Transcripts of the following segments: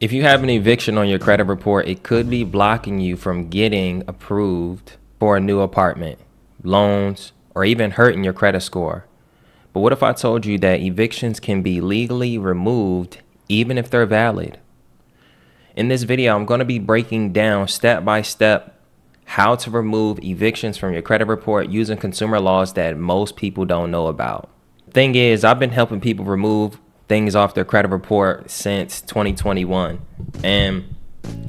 If you have an eviction on your credit report, it could be blocking you from getting approved for a new apartment, loans, or even hurting your credit score. But what if I told you that evictions can be legally removed even if they're valid? In this video, I'm going to be breaking down step by step how to remove evictions from your credit report using consumer laws that most people don't know about. Thing is, I've been helping people remove things off their credit report since 2021, and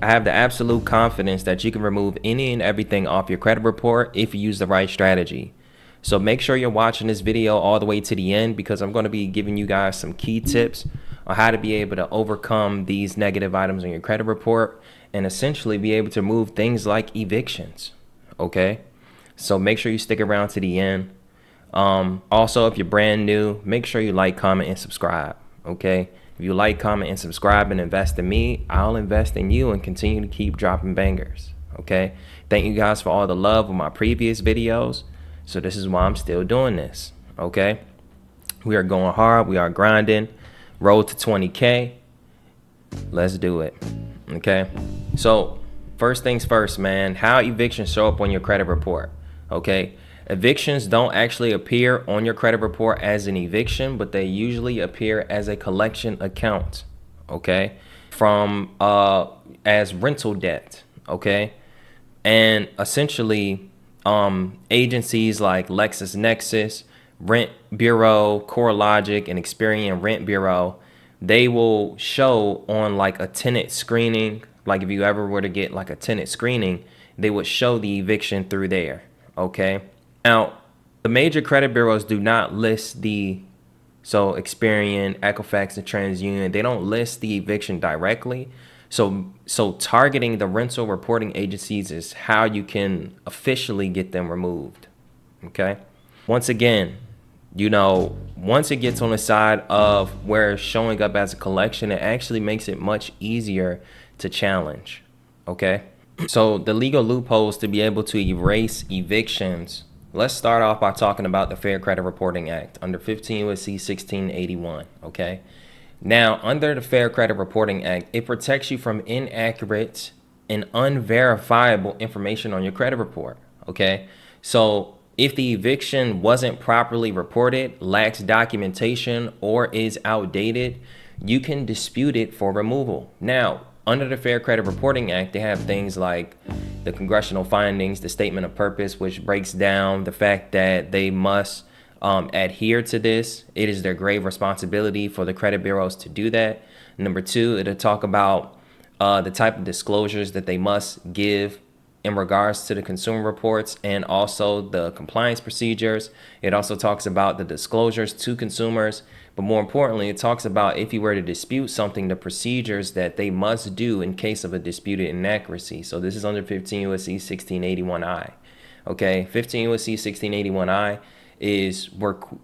I have the absolute confidence that you can remove any and everything off your credit report if you use the right strategy. So make sure you're watching this video all the way to the end, because I'm going to be giving you guys some key tips on how to be able to overcome these negative items on your credit report and essentially be able to remove things like evictions. Okay, so make sure you stick around to the end. Also, if you're brand new, make sure you like, comment, and subscribe. Okay, if you like, comment, and subscribe and invest in me, I'll invest in you and continue to keep dropping bangers. Okay, thank you guys for all the love with my previous videos. So this is why I'm still doing this. Okay, we are going hard, we are grinding. Road to 20K. Let's do it. Okay, so first things first, man, how evictions show up on your credit report. Okay, evictions don't actually appear on your credit report as an eviction, but they usually appear as a collection account, okay, from as rental debt, okay? And essentially agencies like LexisNexis, RentBureau, CoreLogic, and Experian RentBureau, they will show on like a tenant screening. Like if you ever were to get like a tenant screening, they would show the eviction through there, okay? Now, the major credit bureaus do not list so Experian, Equifax, and TransUnion, they don't list the eviction directly. So targeting the rental reporting agencies is how you can officially get them removed, okay? Once again, once it gets on the side of where it's showing up as a collection, it actually makes it much easier to challenge, okay? So the legal loopholes to be able to erase evictions. Let's start off by talking about the Fair Credit Reporting Act under 15 U.S.C. 1681, okay? Now, under the Fair Credit Reporting Act, it protects you from inaccurate and unverifiable information on your credit report, okay? So if the eviction wasn't properly reported, lacks documentation, or is outdated, you can dispute it for removal. Now, under the Fair Credit Reporting Act, they have things like the congressional findings, the statement of purpose, which breaks down the fact that they must adhere to this. It is their grave responsibility for the credit bureaus to do that. Number two, it'll talk about the type of disclosures that they must give in regards to the consumer reports and also the compliance procedures. It also talks about the disclosures to consumers. But more importantly, it talks about if you were to dispute something, the procedures that they must do in case of a disputed inaccuracy. So this is under 15 U.S.C. 1681I. Okay, 15 U.S.C. 1681I is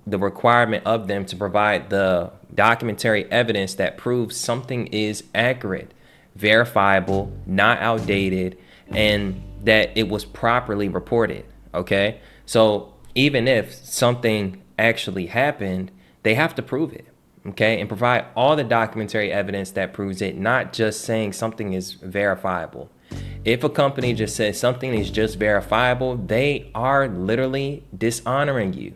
the requirement of them to provide the documentary evidence that proves something is accurate, verifiable, not outdated, and that it was properly reported. Okay, so even if something actually happened, they have to prove it, okay, and provide all the documentary evidence that proves it, not just saying something is verifiable. If a company just says something is just verifiable, they are literally dishonoring you,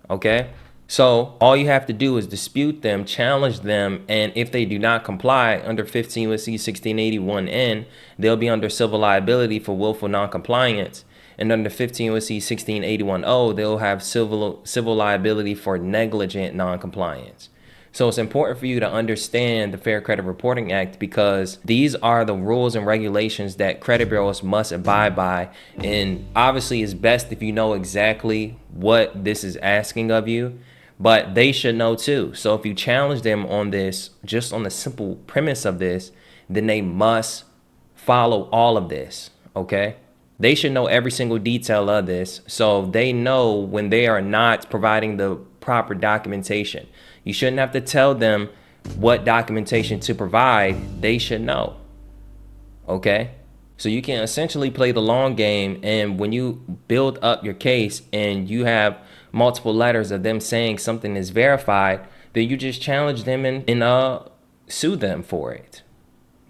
okay? So all you have to do is dispute them, challenge them, and if they do not comply under 15 U.S.C. 1681N, they'll be under civil liability for willful noncompliance. And under 15 U.S.C. 1681O, they'll have civil liability for negligent noncompliance. So it's important for you to understand the Fair Credit Reporting Act, because these are the rules and regulations that credit bureaus must abide by. And obviously it's best if you know exactly what this is asking of you, but they should know too. So if you challenge them on this, just on the simple premise of this, then they must follow all of this, okay? They should know every single detail of this, so they know when they are not providing the proper documentation. You shouldn't have to tell them what documentation to provide. They should know, okay? So you can essentially play the long game, and when you build up your case and you have multiple letters of them saying something is verified, then you just challenge them and sue them for it.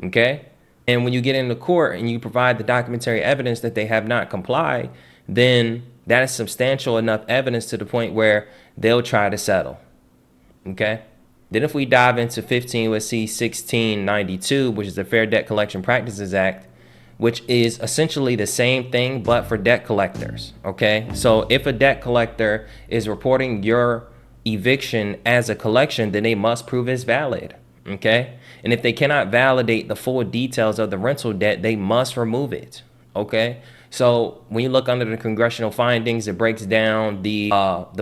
Okay. And when you get into court and you provide the documentary evidence that they have not complied, then that is substantial enough evidence to the point where they'll try to settle. Okay. Then if we dive into 15 U.S.C. 1692, which is the Fair Debt Collection Practices Act, which is essentially the same thing but for debt collectors. Okay. So if a debt collector is reporting your eviction as a collection, then they must prove it's valid. Okay. And if they cannot validate the full details of the rental debt, they must remove it. Okay. So when you look under the congressional findings, it breaks down the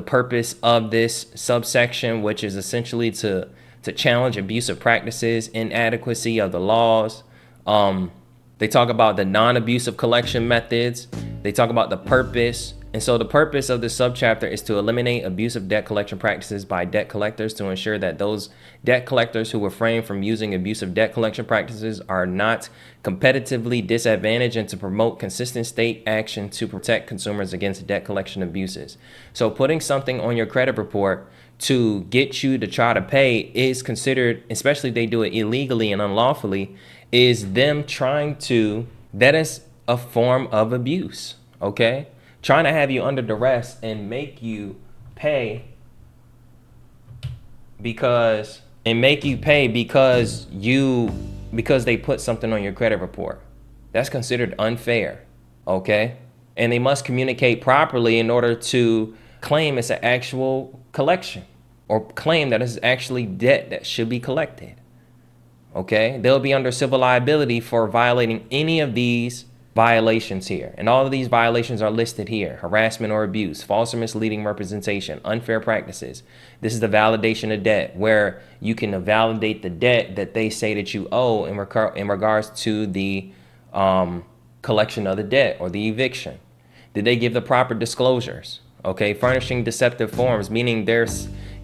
purpose of this subsection, which is essentially to challenge abusive practices, inadequacy of the laws. They talk about the non-abusive collection methods. They talk about the purpose. And so the purpose of this subchapter is to eliminate abusive debt collection practices by debt collectors to ensure that those debt collectors who refrain from using abusive debt collection practices are not competitively disadvantaged, and to promote consistent state action to protect consumers against debt collection abuses. So putting something on your credit report to get you to try to pay is considered, especially if they do it illegally and unlawfully, is them trying to, that is a form of abuse, okay? Trying to have you under duress and make you pay because they put something on your credit report. That's considered unfair, okay? And they must communicate properly in order to claim it's an actual collection or claim that it's actually debt that should be collected. Okay, they'll be under civil liability for violating any of these violations here. And all of these violations are listed here: harassment or abuse, false or misleading representation, unfair practices. This is the validation of debt, where you can validate the debt that they say that you owe in regards to the collection of the debt or the eviction. Did they give the proper disclosures? Okay, furnishing deceptive forms, meaning they're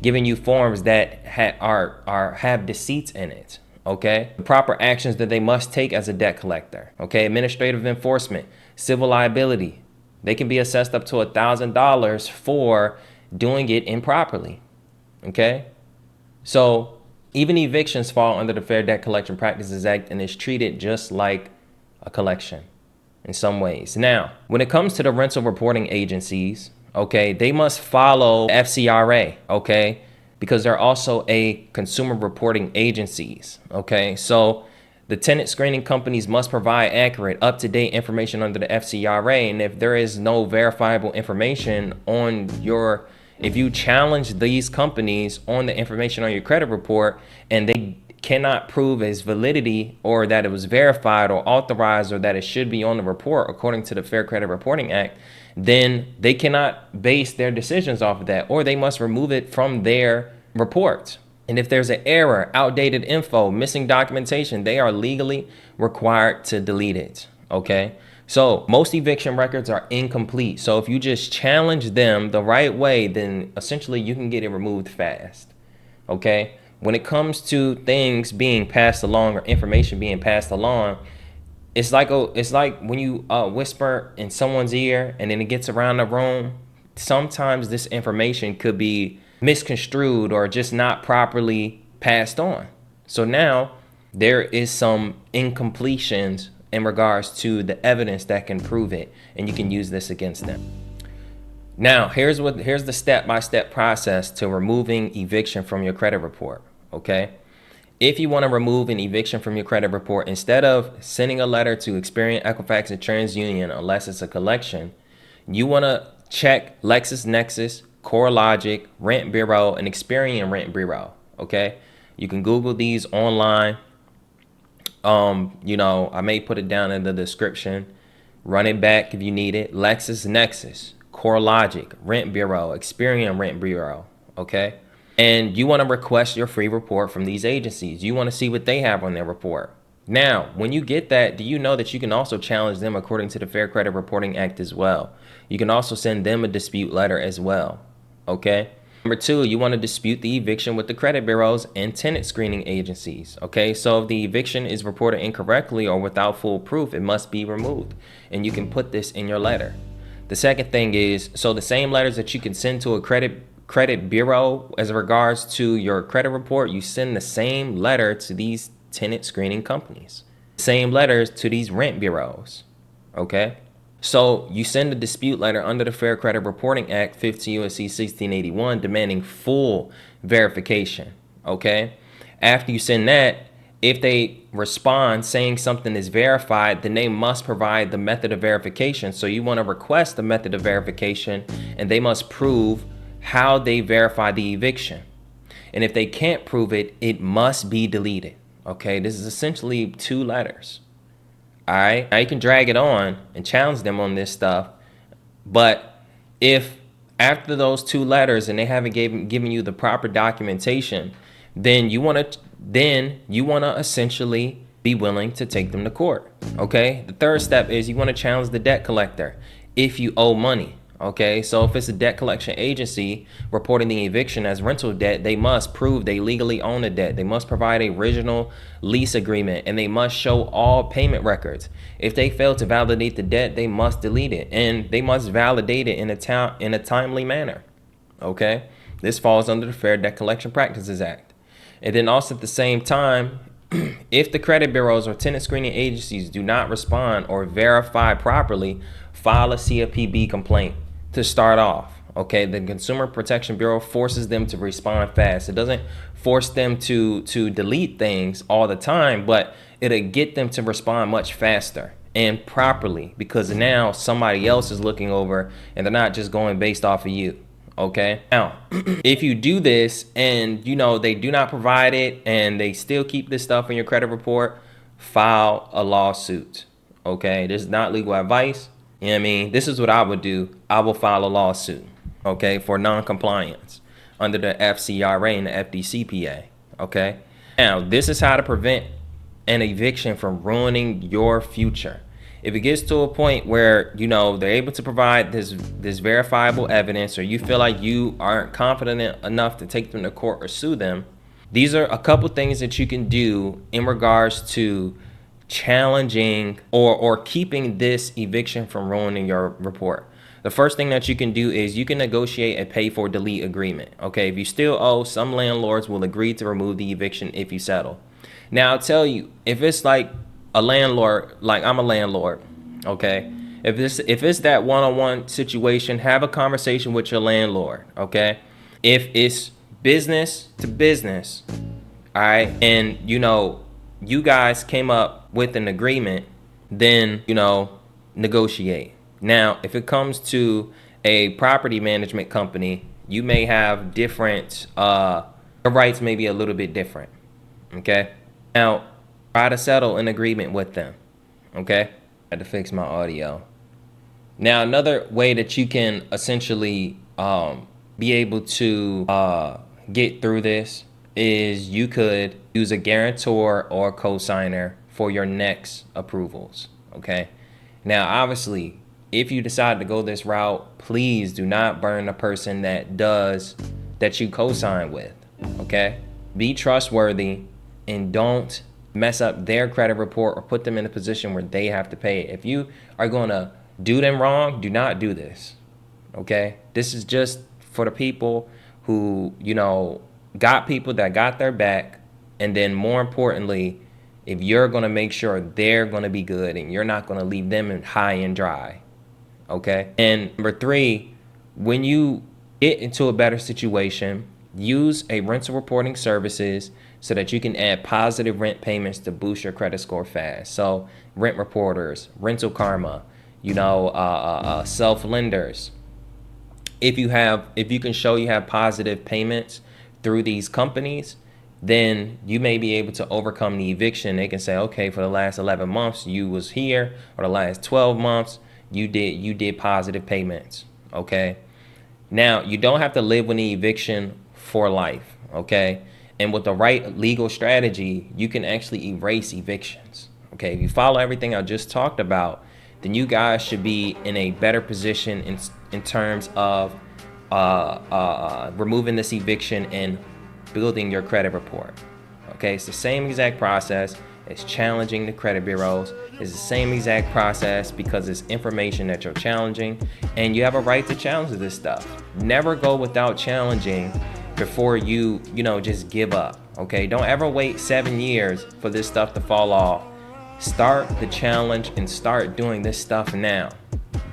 giving you forms that have deceits in it. Okay, the proper actions that they must take as a debt collector. Okay, administrative enforcement, civil liability. They can be assessed up to $1,000 for doing it improperly. Okay, so even evictions fall under the Fair Debt Collection Practices Act and is treated just like a collection in some ways. Now, when it comes to the rental reporting agencies, okay, they must follow FCRA. Okay, because they're also a consumer reporting agencies. Okay, so the tenant screening companies must provide accurate, up-to-date information under the FCRA. And if there is no verifiable information on if you challenge these companies on the information on your credit report and they cannot prove its validity or that it was verified or authorized or that it should be on the report according to the Fair Credit Reporting Act, then they cannot base their decisions off of that, or they must remove it from their report. And if there's an error, outdated info, missing documentation, they are legally required to delete it. Okay, so most eviction records are incomplete. So if you just challenge them the right way, then essentially you can get it removed fast. Okay, when it comes to things being passed along or information being passed along, it's like when you whisper in someone's ear and then it gets around the room. Sometimes this information could be misconstrued or just not properly passed on. So now there is some incompletions in regards to the evidence that can prove it, and you can use this against them. Now, here's the step-by-step process to removing eviction from your credit report. Okay. If you want to remove an eviction from your credit report, instead of sending a letter to Experian, Equifax, and TransUnion, unless it's a collection, you want to check LexisNexis, CoreLogic, RentBureau, and Experian RentBureau. Okay, you can Google these online. I may put it down in the description. Run it back if you need it. LexisNexis, CoreLogic, RentBureau, Experian RentBureau. Okay. And you want to request your free report from these agencies. You want to see what they have on their report. Now, when you get that, do you know that you can also challenge them according to the Fair Credit Reporting Act as well? You can also send them a dispute letter as well. Okay. Number 2, you want to dispute the eviction with the credit bureaus and tenant screening agencies. Okay. So if the eviction is reported incorrectly or without full proof, it must be removed. And you can put this in your letter. The second thing is, so the same letters that you can send to a credit bureau as regards to your credit report, you send the same letter to these tenant screening companies. Same letters to these rent bureaus, okay? So you send a dispute letter under the Fair Credit Reporting Act, 15 U.S.C. 1681, demanding full verification, okay? After you send that, if they respond saying something is verified, then they must provide the method of verification. So you want to request the method of verification, and they must prove how they verify the eviction. And if they can't prove it, it must be deleted. Okay, this is essentially 2 letters. All right, now you can drag it on and challenge them on this stuff. But if after those 2 letters and they haven't given you the proper documentation, then you want to essentially be willing to take them to court. Okay, the third step is you want to challenge the debt collector if you owe money. Okay, so if it's a debt collection agency reporting the eviction as rental debt, they must prove they legally own the debt. They must provide a original lease agreement, and they must show all payment records. If they fail to validate the debt, they must delete it, and they must validate it in a timely manner. Okay, this falls under the Fair Debt Collection Practices Act. And then also at the same time, if the credit bureaus or tenant screening agencies do not respond or verify properly, file a CFPB complaint to start off. Okay, the Consumer Protection Bureau forces them to respond fast. It doesn't force them to delete things all the time, but it'll get them to respond much faster and properly, because now somebody else is looking over and they're not just going based off of you. Okay, now if you do this and they do not provide it and they still keep this stuff in your credit report, file a lawsuit. Okay, this is not legal advice. You know what I mean? This is what I would do. I will file a lawsuit, okay, for non-compliance under the FCRA and the FDCPA, okay? Now, this is how to prevent an eviction from ruining your future. If it gets to a point where, they're able to provide this verifiable evidence, or you feel like you aren't confident enough to take them to court or sue them, these are a couple things that you can do in regards to challenging or keeping this eviction from ruining your report. The first thing that you can do is you can negotiate a pay for delete agreement. Okay, if you still owe, some landlords will agree to remove the eviction if you settle. Now I'll tell you, if it's like a landlord, like I'm a landlord, okay, if it's that one-on-one situation, have a conversation with your landlord. Okay, if it's business to business, all right, and you guys came up with an agreement, then negotiate. Now if it comes to a property management company, you may have different your rights may be a little bit different. Okay, now try to settle an agreement with them. Okay, I had to fix my audio. Now another way that you can essentially be able to get through this is you could use a guarantor or co-signer for your next approvals. Okay, now obviously if you decide to go this route, please do not burn the person that you co-sign with. Okay, be trustworthy and don't mess up their credit report or put them in a position where they have to pay it. If you are going to do them wrong, do not do this. Okay, this is just for the people who got people that got their back, and then more importantly, if you're going to make sure they're going to be good and you're not going to leave them high and dry. Okay, and number 3, when you get into a better situation, use a rental reporting services so that you can add positive rent payments to boost your credit score fast. So rent reporters, rental karma, self lenders. If you can show you have positive payments through these companies, then you may be able to overcome the eviction. They can say, okay, for the last 11 months you was here, or the last 12 months you did positive payments. Okay, now you don't have to live with the eviction for life. Okay, and with the right legal strategy, you can actually erase evictions. Okay, if you follow everything I just talked about, then you guys should be in a better position in terms of removing this eviction and building your credit report. Okay, it's the same exact process as challenging the credit bureaus. It's the same exact process because it's information that you're challenging, and you have a right to challenge this stuff. Never go without challenging before you just give up. Okay, don't ever wait 7 years for this stuff to fall off. Start the challenge and start doing this stuff now.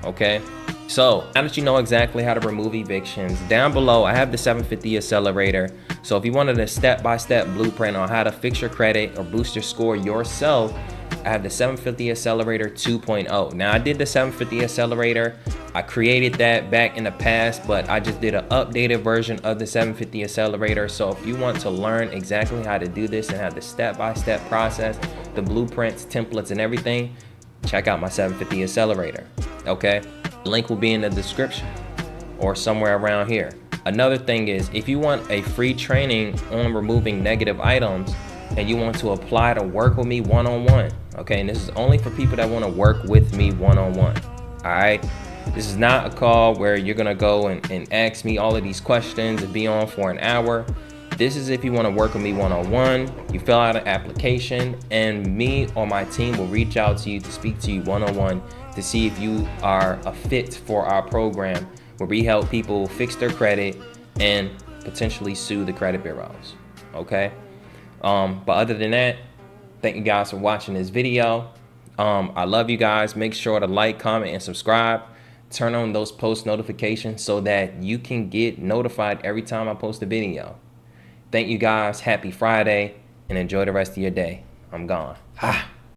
Okay, so now that you know exactly how to remove evictions, down below I have the 750 Accelerator. So if you wanted a step-by-step blueprint on how to fix your credit or boost your score yourself, I have the 750 Accelerator 2.0. Now I did the 750 Accelerator. I created that back in the past, but I just did an updated version of the 750 Accelerator. So if you want to learn exactly how to do this and have the step-by-step process, the blueprints, templates, and everything, check out my 750 Accelerator, okay? Link will be in the description or somewhere around here. Another thing is, if you want a free training on removing negative items and you want to apply to work with me one-on-one, okay? And this is only for people that want to work with me one-on-one, all right? This is not a call where you're gonna go and ask me all of these questions and be on for an hour. This is if you want to work with me one-on-one. You fill out an application and me or my team will reach out to you to speak to you one-on-one to see if you are a fit for our program where we help people fix their credit and potentially sue the credit bureaus, okay? But other than that, thank you guys for watching this video. I love you guys. Make sure to like, comment, and subscribe. Turn on those post notifications so that you can get notified every time I post a video. Thank you guys. Happy Friday and enjoy the rest of your day. I'm gone.